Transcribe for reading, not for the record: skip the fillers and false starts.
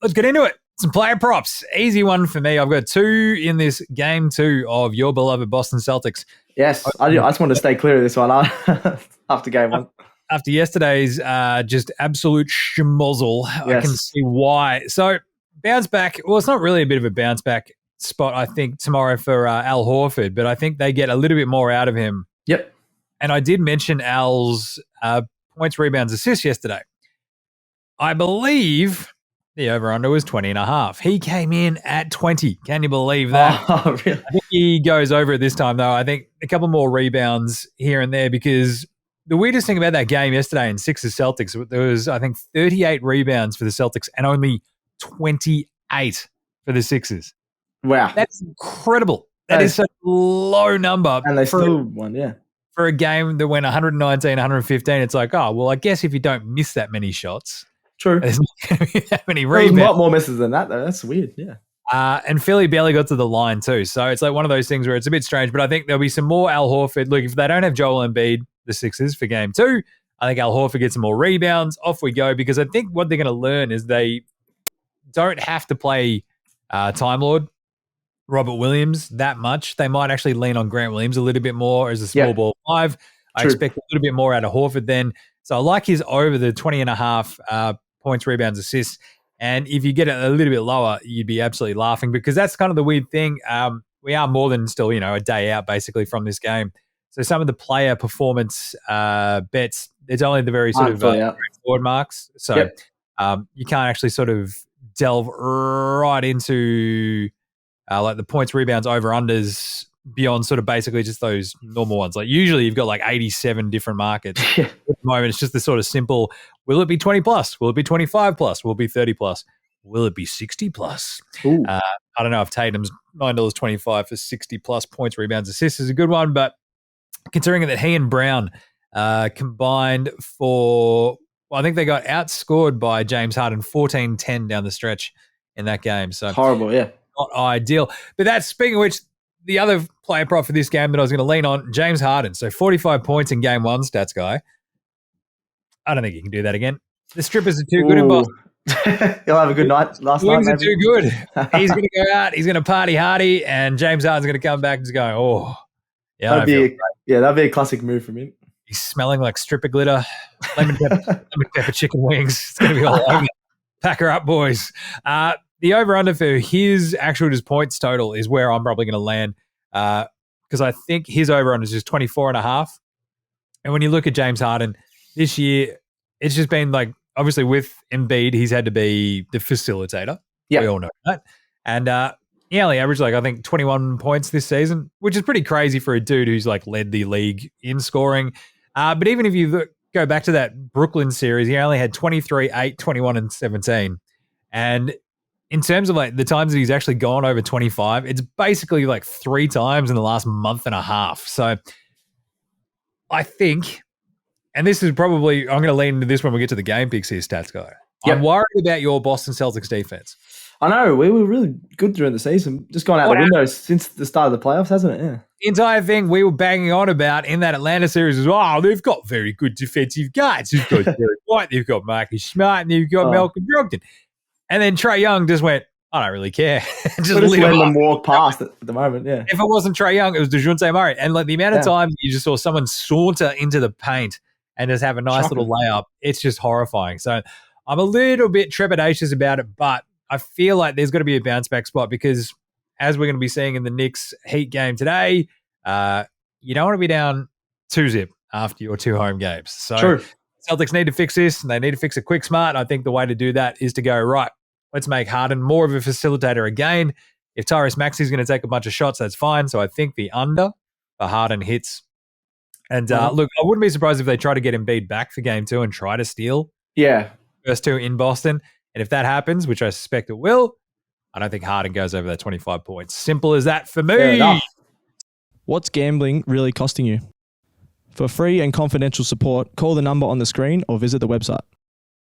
let's get into it. Some player props. Easy one for me. I've got 2 in this game 2 of your beloved Boston Celtics. Yes, I just want to stay clear of this one after game 1. After yesterday's just absolute schmozzle, I can see why. So, bounce back. Well, it's not really a bit of a bounce back spot, I think, tomorrow for Al Horford, but I think they get a little bit more out of him. Yep. And I did mention Al's points, rebounds, assists yesterday. I believe the over-under was 20.5. He came in at 20. Can you believe that? Oh, really? I think he goes over it this time, though. I think a couple more rebounds here and there, because the weirdest thing about that game yesterday in Sixers Celtics, there was, I think, 38 rebounds for the Celtics and only 28 for the Sixers. Wow. That's incredible. That is such a low number. And they still won, yeah. For a game that went 119, 115, it's like, oh, well, I guess if you don't miss that many shots, true, there's not going to be that many rebounds. There's a lot more misses than that, though. That's weird, yeah. And Philly barely got to the line too. So it's like one of those things where it's a bit strange, but I think there'll be some more Al Horford. Look, if they don't have Joel Embiid, the Sixers, for game 2, I think Al Horford gets some more rebounds. Off we go, because I think what they're going to learn is they don't have to play Time Lord Robert Williams that much. They might actually lean on Grant Williams a little bit more as a small ball 5. I expect a little bit more out of Horford then. So I like his over the 20.5 points, rebounds, assists. And if you get it a little bit lower, you'd be absolutely laughing, because that's kind of the weird thing. We are more than still, a day out basically from this game. So some of the player performance bets, it's only the very sort of forward marks. So you can't actually sort of delve right into like the points, rebounds, over-unders beyond sort of basically just those normal ones. Like usually you've got like 87 different markets. At the moment, it's just the sort of simple, will it be 20 plus? Will it be 25 plus? Will it be 30 plus? Will it be 60 plus? I don't know if Tatum's $9.25 for 60 plus points, rebounds, assists is a good one, but considering that he and Brown combined for, well, I think they got outscored by James Harden 14-10 down the stretch in that game. So horrible, yeah. Not ideal. But that's, speaking of which, the other player prop for this game that I was going to lean on, James Harden. So 45 points in game 1, stats guy. I don't think you can do that again. The strippers are too good in Boston. He'll have a good night last night. Wings are too good. He's going to go out. He's going to party hardy, and James Harden's going to come back and just go, oh, yeah. That'd be a classic move from him. He's smelling like stripper glitter, lemon pepper chicken wings. It's going to be all over. Pack her up, boys. The over-under for his actual just points total is where I'm probably going to land, because I think his over-under is just 24.5. And when you look at James Harden this year, it's just been like, obviously with Embiid, he's had to be the facilitator. Yeah. We all know that. And he only averaged like, I think 21 points this season, which is pretty crazy for a dude who's like led the league in scoring. But even if you go back to that Brooklyn series, he only had 23, 8, 21, and 17. And in terms of like the times that he's actually gone over 25, it's basically like 3 times in the last month and a half. So I think, and this is probably, I'm going to lean into this when we get to the game picks here, stats guy. Yep. I'm worried about your Boston Celtics defense. I know. We were really good during the season. Just gone out the window since the start of the playoffs, hasn't it? Yeah. The entire thing we were banging on about in that Atlanta series is, oh, they've got very good defensive guys. They've got Derek White, they've got Marcus Smart, and they've got Malcolm Brogdon. And then Trae Young just went, I don't really care. just letting them walk past at the moment, yeah. If it wasn't Trae Young, it was DeJounte Murray. And like the amount of times you just saw someone saunter into the paint and just have a nice little layup, it's just horrifying. So I'm a little bit trepidatious about it, but I feel like there's got to be a bounce back spot, because as we're going to be seeing in the Knicks Heat game today, you don't want to be down 2-0 after your 2 home games. So True. Celtics need to fix this, and they need to fix it quick, smart. I think the way to do that is to go, right, let's make Harden more of a facilitator again. If Tyrese Maxey's going to take a bunch of shots, that's fine. So I think the under for Harden hits. And look, I wouldn't be surprised if they try to get Embiid back for game 2 and try to steal first 2 in Boston. And if that happens, which I suspect it will, I don't think Harden goes over that 25 points. Simple as that for me. What's gambling really costing you? For free and confidential support, call the number on the screen or visit the website.